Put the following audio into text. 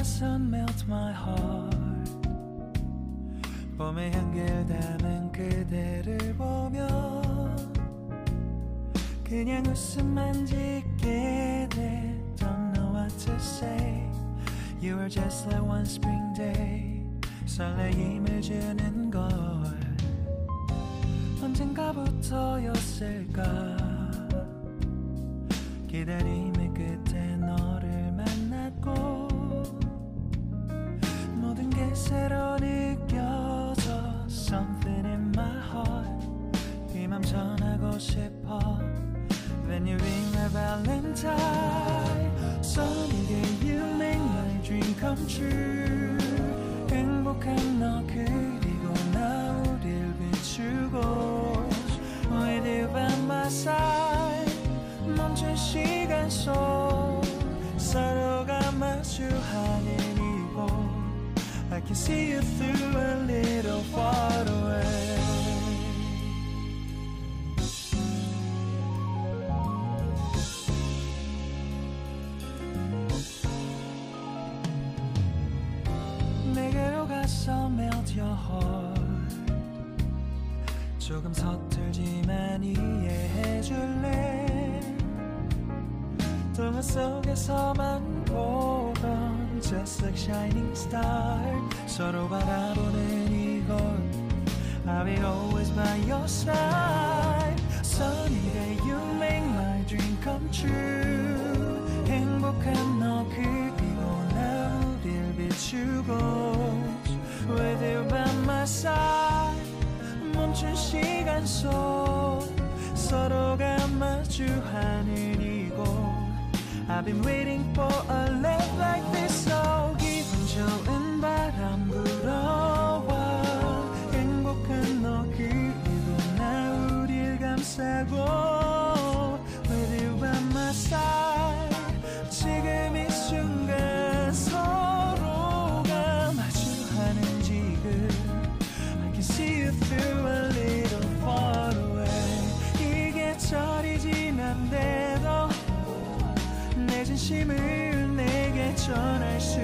sun melt my heart. 봄의 향기를 담은 그대를 보며 그냥 웃음만 짓게 돼. Don't know what to say. You are just like one spring day. 설레임을 주는 걸 언젠가부터였을까. 기다림의 끝에 너를 만났고 모든 게 새로 느껴져. Something in my heart. 이 맘 전하고 싶어. When you ring my valentine. Sunny day you make my dream come true. 행복한 너 그리고 나 우릴 비추고 With you by my side. 멈춘 시간 속 서로가 마주하는 이곳 I can see you through a little far away. 내게로 가서 melt your heart. 조금 서툴지만 이해해줄래. 동화 속에서만 보던 Just like shining star. 서로 바라보는 이곳 I'll be always by your side. Sunny day you make my dream come true. 행복한 너 그리고 나 우릴 비추고 With you by my side. 멈춘 시간 속 서로가 마주하는 이곳 I've been waiting for a love like this. So 기분 좋은 바람 불어와 행복한 너 그리고 나 우릴 감싸고 With you by my side. 지금 이 순간 서로가 마주하는 지금 I can see you through a little far away. 이 계절이 지난데도 내 진심을 내게 전할 수